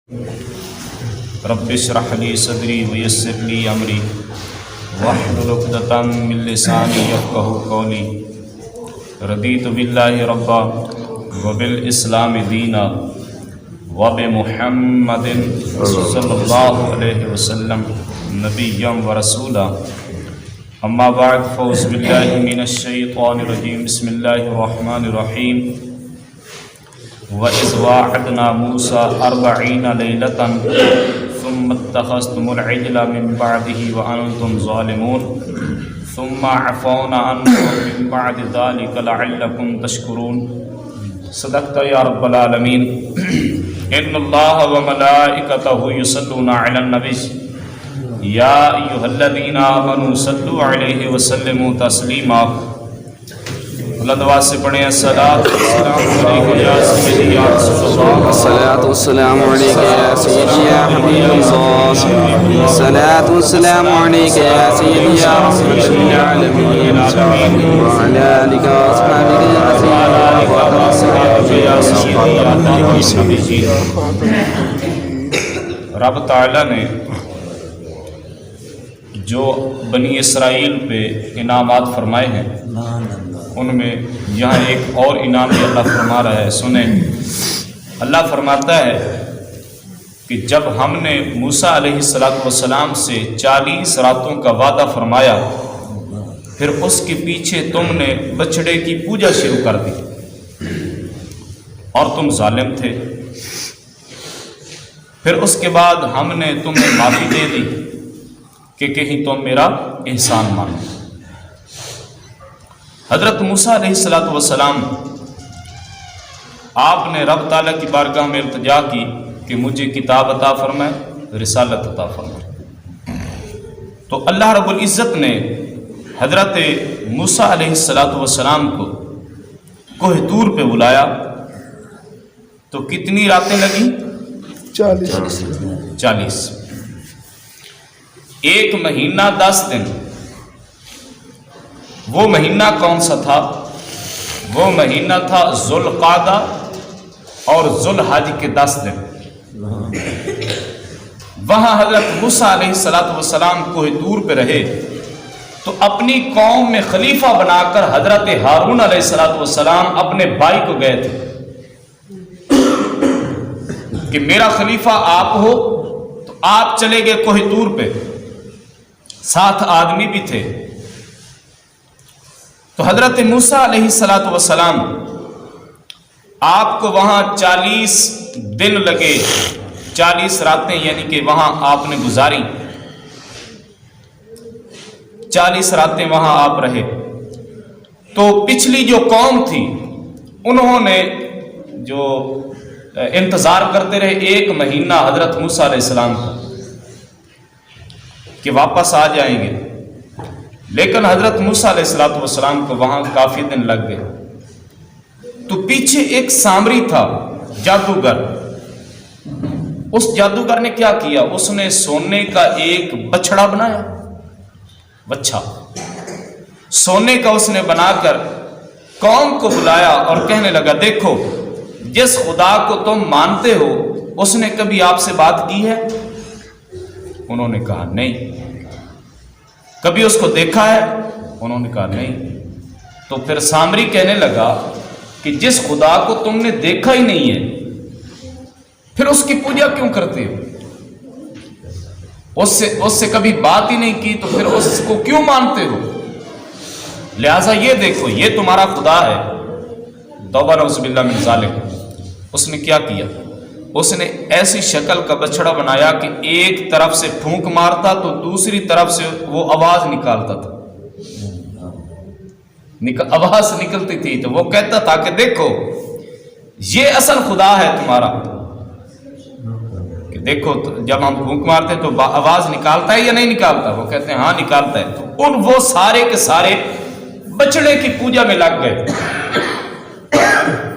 رب اشرح لي صدري ويسر لي امري واحلل عقدة من لساني يفقهوا قولي رضيت بالله ربا وبالاسلام دينا وبمحمد صلى الله عليه وسلم نبيا ورسولا اما بعد فاعوذ بالله من الشيطان الرجيم بسم الله الرحمن الرحيم وَإِذْ وَاعَدْنَا مُوسَىٰ 40 لَيْلَةً ثُمَّ اتَّخَذْتُمُ الْعِجْلَ مِن بَعْدِهِ وَأَنْتُمْ ظَالِمُونَ ثُمَّ عَفَوْنَا عَنْكُم مِّن بَعْدِ ذَلِكَ لَعَلَّكُمْ تَشْكُرُونَ صدقت یا رب العالمین۔ ان اللہ وملائکتہ یصلون علی النبی یا ایھا الذین آمنوا صلوا علیہ وسلموا تسلیما۔ اللہ دعا سے پڑھیں الصلاۃ والسلام علیک یا سیدی یا حبیب اللہ، الصلاۃ والسلام علیک یا سیدی یا رحمۃ للعالمین وعلی آلک واصحابک۔ رب تعالیٰ نے جو بنی اسرائیل پہ انعامات فرمائے ہیں ان میں یہاں ایک اور انعام بھی اللہ فرما رہا ہے، سنیں۔ اللہ فرماتا ہے کہ جب ہم نے موسیٰ علیہ السلام سے 40 راتوں کا وعدہ فرمایا، پھر اس کے پیچھے تم نے بچڑے کی پوجا شروع کر دی اور تم ظالم تھے، پھر اس کے بعد ہم نے تمہیں معافی دے دی کہ کہیں تم میرا احسان مانو۔ حضرت موسیٰ علیہ السلام آپ نے رب تعالیٰ کی بارگاہ میں التجا کی کہ مجھے کتاب عطا فرمائے، رسالت عطا فرمائے۔ تو اللہ رب العزت نے حضرت موسیٰ علیہ السلام کو کوہ طور پہ بلایا، تو کتنی راتیں لگیں؟ 40۔ 1 مہینہ 10 دن۔ وہ مہینہ کون سا تھا؟ وہ مہینہ تھا ذوالقعدہ اور ذوالحج کے 10 دن۔ وہاں حضرت موسیٰ علیہ السلام کوہ طور پہ رہے تو اپنی قوم میں خلیفہ بنا کر حضرت ہارون علیہ السلام اپنے بھائی کو گئے تھے کہ میرا خلیفہ آپ ہو، تو آپ چلے گئے کوہ طور پہ، ساتھ آدمی بھی تھے۔ تو حضرت موسیٰ علیہ السلام آپ کو وہاں 40 دن لگے، 40 راتیں یعنی کہ وہاں آپ نے گزاری، 40 راتیں وہاں آپ رہے۔ تو پچھلی جو قوم تھی انہوں نے جو انتظار کرتے رہے 1 مہینہ حضرت موسیٰ علیہ السلام کا کہ واپس آ جائیں گے، لیکن حضرت موسیٰ علیہ السلام کو وہاں کافی دن لگ گئے۔ تو پیچھے ایک سامری تھا، جادوگر۔ اس جادوگر نے کیا کیا؟ اس نے سونے کا ایک بچڑا بنایا، بچہ سونے کا اس نے بنا کر قوم کو بلایا اور کہنے لگا دیکھو جس خدا کو تم مانتے ہو اس نے کبھی آپ سے بات کی ہے؟ انہوں نے کہا نہیں۔ کبھی اس کو دیکھا ہے؟ انہوں نے کہا نہیں۔ تو پھر سامری کہنے لگا کہ جس خدا کو تم نے دیکھا ہی نہیں ہے پھر اس کی پوجا کیوں کرتے ہو؟ اس سے کبھی بات ہی نہیں کی تو پھر اس کو کیوں مانتے ہو؟ لہٰذا یہ دیکھو یہ تمہارا خدا ہے۔ توبہ نعوذ باللہ من ذالک۔ اس نے کیا کیا؟ اس نے ایسی شکل کا بچڑا بنایا کہ ایک طرف سے پھونک مارتا تو دوسری طرف سے وہ آواز نکالتا تھا، آواز نکلتی تھی تو وہ کہتا تھا کہ دیکھو یہ اصل خدا ہے تمہارا، کہ دیکھو جب ہم پھونک مارتے تو آواز نکالتا ہے یا نہیں نکالتا؟ وہ کہتے ہیں ہاں نکالتا ہے۔ تو وہ سارے کے سارے بچڑے کی پوجا میں لگ گئے،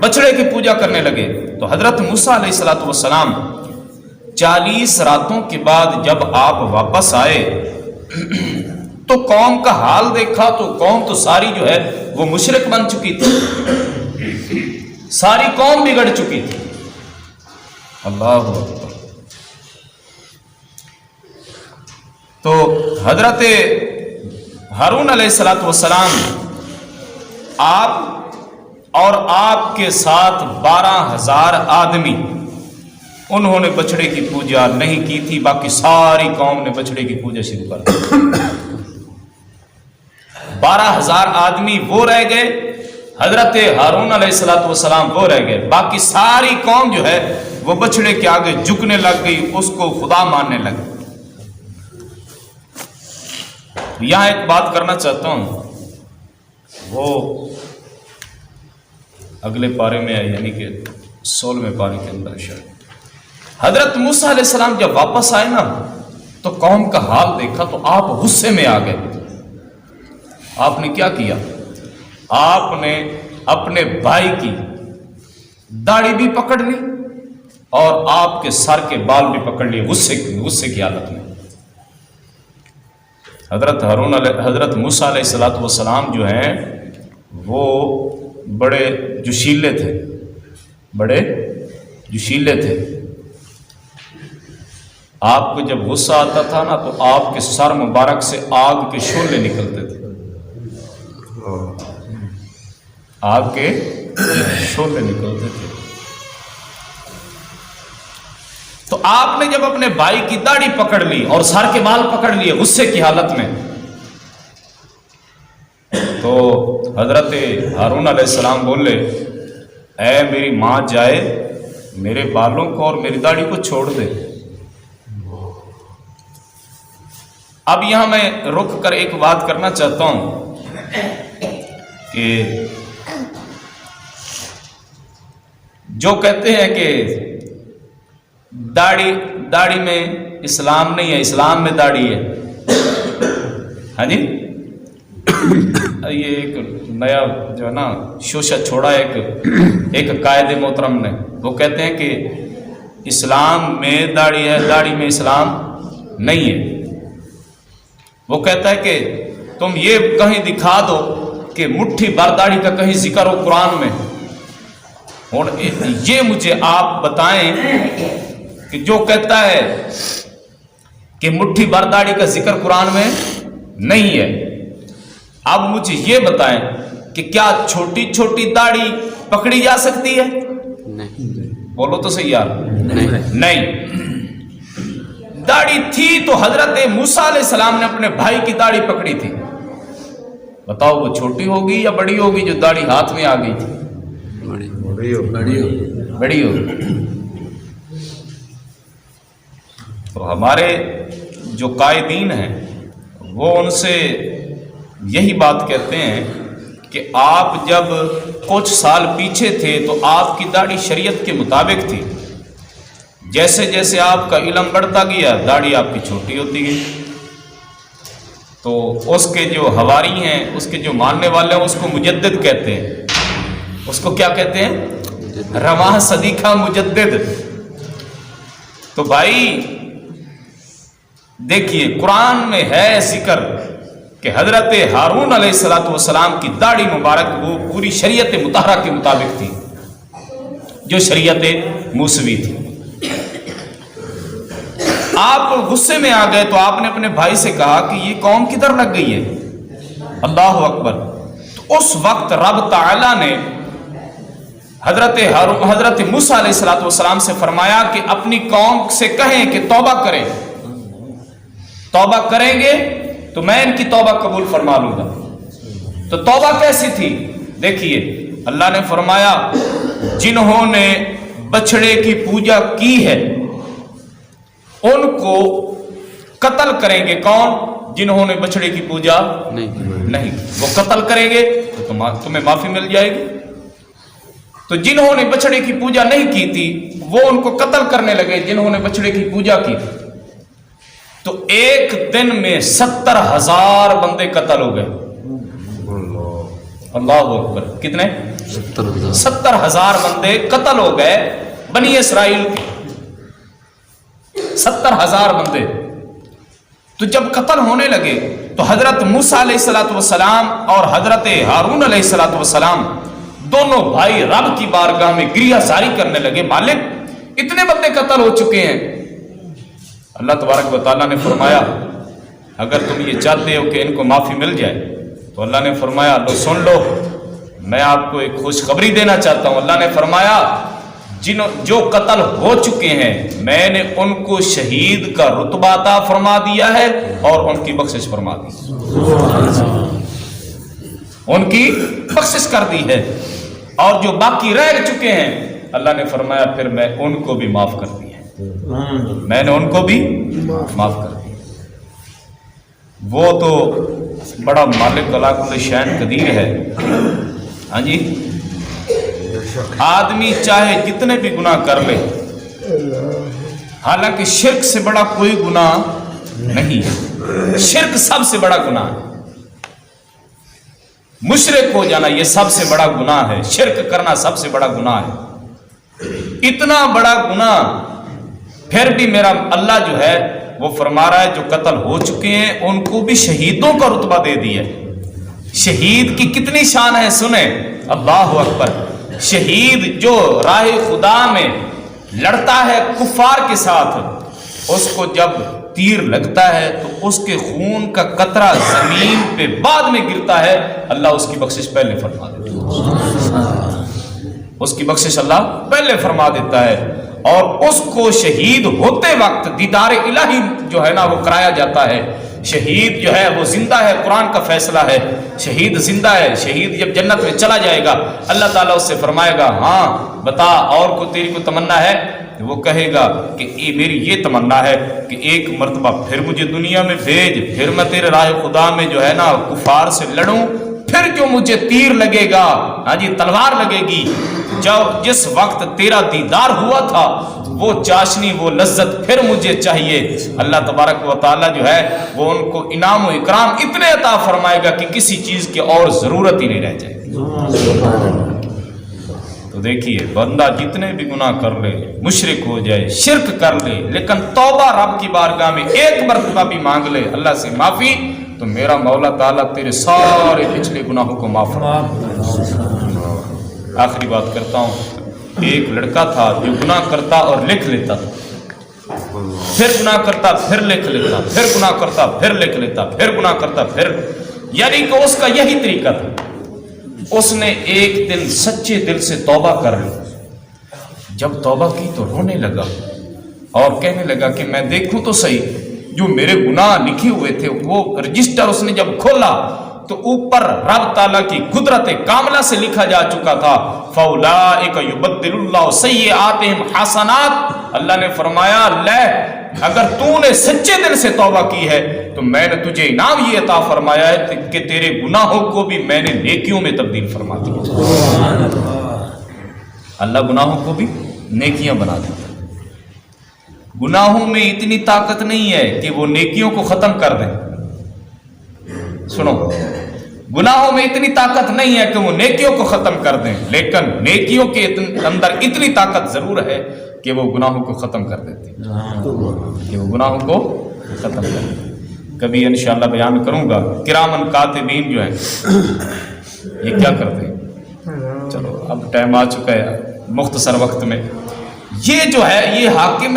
بچڑے کی پوجا کرنے لگے۔ تو حضرت موسیٰ علیہ السلام 40 راتوں کے بعد جب آپ واپس آئے تو قوم کا حال دیکھا تو قوم تو ساری جو ہے وہ مشرک بن چکی تھی، ساری قوم بگڑ چکی تھی۔ اللہ اکبر۔ تو حضرت ہارون علیہ الصلوۃ والسلام آپ اور آپ کے ساتھ 12,000 آدمی انہوں نے بچڑے کی پوجا نہیں کی تھی، باقی ساری قوم نے بچڑے کی پوجا شروع کر دی۔ 12,000 آدمی وہ رہ گئے، حضرت ہارون علیہ السلام وہ رہ گئے، باقی ساری قوم جو ہے وہ بچڑے کے آگے جھکنے لگ گئی، اس کو خدا ماننے لگ گئی۔ یہاں ایک بات کرنا چاہتا ہوں، وہ اگلے پارے میں ہے، یعنی کہ 16ویں پارے کے اندر شاید حضرت موسیٰ علیہ السلام جب واپس آئے نا تو قوم کا حال دیکھا تو آپ غصے میں آ گئے۔ آپ نے کیا کیا؟ آپ نے اپنے بھائی کی داڑھی بھی پکڑ لی اور آپ کے سر کے بال بھی پکڑ لیے غصے کی حالت میں۔ حضرت موسیٰ علیہ السلام جو ہیں وہ بڑے جوشیلے تھے۔ آپ کو جب غصہ آتا تھا نا تو آپ کے سر مبارک سے آگ کے شعلے نکلتے تھے، آگ کے شعلے نکلتے تھے۔ تو آپ نے جب اپنے بھائی کی داڑھی پکڑ لی اور سر کے بال پکڑ لیے غصے کی حالت میں، تو حضرت ہارون علیہ السلام بولے، اے میری ماں جائے، میرے بالوں کو اور میری داڑھی کو چھوڑ دے۔ اب یہاں میں رک کر ایک بات کرنا چاہتا ہوں کہ جو کہتے ہیں کہ داڑھی میں اسلام نہیں ہے، اسلام میں داڑھی ہے، ہاں جی، یہ ایک نیا جو ہے نا شوشہ چھوڑا ایک قائد محترم نے، وہ کہتے ہیں کہ اسلام میں داڑھی ہے، داڑھی میں اسلام نہیں ہے۔ وہ کہتا ہے کہ تم یہ کہیں دکھا دو کہ مٹھی بھر داڑھی کا کہیں ذکر ہو قرآن میں، اور یہ مجھے آپ بتائیں کہ جو کہتا ہے کہ مٹھی بھر داڑھی کا ذکر قرآن میں نہیں ہے، اب مجھے یہ بتائیں کہ کیا چھوٹی چھوٹی داڑھی پکڑی جا سکتی ہے؟ نہیں، بولو تو صحیح یار، نہیں۔ داڑھی تھی تو حضرت موسیٰ علیہ السلام نے اپنے بھائی کی داڑھی پکڑی تھی، بتاؤ وہ چھوٹی ہوگی یا بڑی ہوگی جو داڑھی ہاتھ میں آ گئی تھی؟ بڑی ہوگی۔ تو ہمارے جو قائدین ہیں وہ ان سے یہی بات کہتے ہیں کہ آپ جب کچھ سال پیچھے تھے تو آپ کی داڑھی شریعت کے مطابق تھی، جیسے جیسے آپ کا علم بڑھتا گیا داڑھی آپ کی چھوٹی ہوتی گئی۔ تو اس کے جو حواری ہیں، اس کے جو ماننے والے ہیں، اس کو مجدد کہتے ہیں۔ اس کو کیا کہتے ہیں؟ رواں صدی کا مجدد۔ تو بھائی دیکھیے قرآن میں ہے ذکر کہ حضرت ہارون علیہ السلام کی داڑھی مبارک وہ پوری شریعت مطہرہ کے مطابق تھی، جو شریعت موسوی تھی۔ آپ غصے میں آ گئے تو آپ نے اپنے بھائی سے کہا کہ یہ قوم کدھر لگ گئی ہے؟ اللہ اکبر۔ تو اس وقت رب تعالیٰ نے حضرت موسیٰ علیہ السلام سے فرمایا کہ اپنی قوم سے کہیں کہ توبہ کریں، توبہ کریں گے تو میں ان کی توبہ قبول فرما لوں گا۔ تو توبہ کیسی تھی؟ دیکھیے اللہ نے فرمایا جنہوں نے بچڑے کی پوجا کی ہے ان کو قتل کریں گے۔ کون؟ جنہوں نے بچڑے کی پوجا نہیں، وہ قتل کریں گے تو تمہیں معافی مل جائے گی۔ تو جنہوں نے بچڑے کی پوجا نہیں کی تھی وہ ان کو قتل کرنے لگے جنہوں نے بچڑے کی پوجا کی تھی۔ تو ایک دن میں 70,000 بندے قتل ہو گئے۔ اللہ اکبر، کتنے؟ 70,000 بندے قتل ہو گئے بنی اسرائیل کے، 70,000 بندے۔ تو جب قتل ہونے لگے تو حضرت موسیٰ علیہ السلام اور حضرت ہارون علیہ السلام دونوں بھائی رب کی بارگاہ میں گریہ زاری کرنے لگے، مالک اتنے بندے قتل ہو چکے ہیں۔ اللہ تبارک و تعالیٰ نے فرمایا اگر تم یہ چاہتے ہو کہ ان کو معافی مل جائے تو اللہ نے فرمایا لو سن لو، میں آپ کو ایک خوشخبری دینا چاہتا ہوں۔ اللہ نے فرمایا جو قتل ہو چکے ہیں میں نے ان کو شہید کا رتبہ عطا فرما دیا ہے اور ان کی بخشش فرما دی، ان کی بخشش کر دی ہے، اور جو باقی رہ چکے ہیں اللہ نے فرمایا پھر میں ان کو بھی معاف کر دیا ہے، میں نے ان کو بھی معاف کر دیا۔ وہ تو بڑا مالک علی کل شیء قدیر ہے۔ ہاں جی، آدمی چاہے جتنے بھی گناہ کر لے، حالانکہ شرک سے بڑا کوئی گناہ نہیں ہے، شرک سب سے بڑا گناہ ہے، مشرک ہو جانا یہ سب سے بڑا گناہ ہے، شرک کرنا سب سے بڑا گناہ ہے، اتنا بڑا گناہ۔ پھر بھی میرا اللہ جو ہے وہ فرما رہا ہے جو قتل ہو چکے ہیں ان کو بھی شہیدوں کا رتبہ دے دیا ہے۔ شہید کی کتنی شان ہے سنیں، اللہ اکبر۔ شہید جو راہ خدا میں لڑتا ہے کفار کے ساتھ، اس کو جب تیر لگتا ہے تو اس کے خون کا قطرہ زمین پہ بعد میں گرتا ہے، اللہ اس کی بخشش پہلے فرما دیتا ہے، اس کی بخشش اللہ پہلے فرما دیتا ہے، اور اس کو شہید ہوتے وقت دیدار الہی جو ہے نا وہ کرایا جاتا ہے۔ شہید جو ہے وہ زندہ ہے، قرآن کا فیصلہ ہے، شہید زندہ ہے۔ شہید جب جنت میں چلا جائے گا اللہ تعالیٰ اس سے فرمائے گا ہاں بتا اور کو تیری کو تمنا ہے؟ وہ کہے گا کہ میری یہ تمنا ہے کہ ایک مرتبہ پھر مجھے دنیا میں بھیج، پھر میں تیرے راہ خدا میں جو ہے نا کفار سے لڑوں، پھر جو مجھے تیر لگے گا، ہاں جی تلوار لگے گی، جس وقت تیرا دیدار ہوا تھا وہ چاشنی وہ لذت پھر مجھے چاہیے۔ اللہ تبارک و تعالیٰ جو ہے وہ ان کو انعام و اکرام اتنے عطا فرمائے گا کہ کسی چیز کی اور ضرورت ہی نہیں رہ جائے گی۔ تو دیکھیے بندہ جتنے بھی گناہ کر لے، مشرک ہو جائے، شرک کر لے، لیکن توبہ رب کی بارگاہ میں ایک مرتبہ بھی مانگ لے اللہ سے معافی، تو میرا مولا تعالیٰ تیرے سارے پچھلے گناہوں کو معاف فرما۔ آخری بات کرتا ہوں، ایک لڑکا تھا جو گناہ کرتا اور لکھ لیتا تھا، پھر گناہ کرتا پھر لکھ لیتا، پھر گناہ کرتا پھر لکھ لیتا، پھر گناہ کرتا پھر، یعنی کہ اس کا یہی طریقہ تھا۔ اس نے ایک دن سچے دل سے توبہ کر لی، جب توبہ کی تو رونے لگا اور کہنے لگا کہ میں دیکھوں تو صحیح جو میرے گناہ لکھے ہوئے تھے، وہ رجسٹر اس نے جب کھولا تو اوپر رب تعالیٰ کی قدرت کاملہ سے لکھا جا چکا تھا فَأُولَٰئِكَ يُبَدِّلُ اللَّهُ سَيِّئَاتِهِمْ حَسَنَاتٍ۔ اللہ نے فرمایا لے اگر تو نے سچے دل سے توبہ کی ہے تو میں نے تجھے انعام یہ عطا فرمایا ہے کہ تیرے گناہوں کو بھی میں نے نیکیوں میں تبدیل فرما دیا۔ اللہ گناہوں کو بھی نیکیاں بنا دیتا۔ گناہوں میں اتنی طاقت نہیں ہے کہ وہ نیکیوں کو ختم کر دیں، سنو، گناہوں میں اتنی طاقت نہیں ہے کہ وہ نیکیوں کو ختم کر دیں، لیکن نیکیوں کے اندر اتنی طاقت ضرور ہے کہ وہ گناہوں کو ختم کر دیتے ہیں، کہ وہ گناہوں کو ختم کر دیتے ہیں۔ کبھی انشاءاللہ بیان کروں گا کرامن کاتبین جو ہیں یہ کیا کرتے ہیں۔ چلو اب ٹائم آ چکا ہے، مختصر وقت میں یہ جو ہے یہ حاکم ہے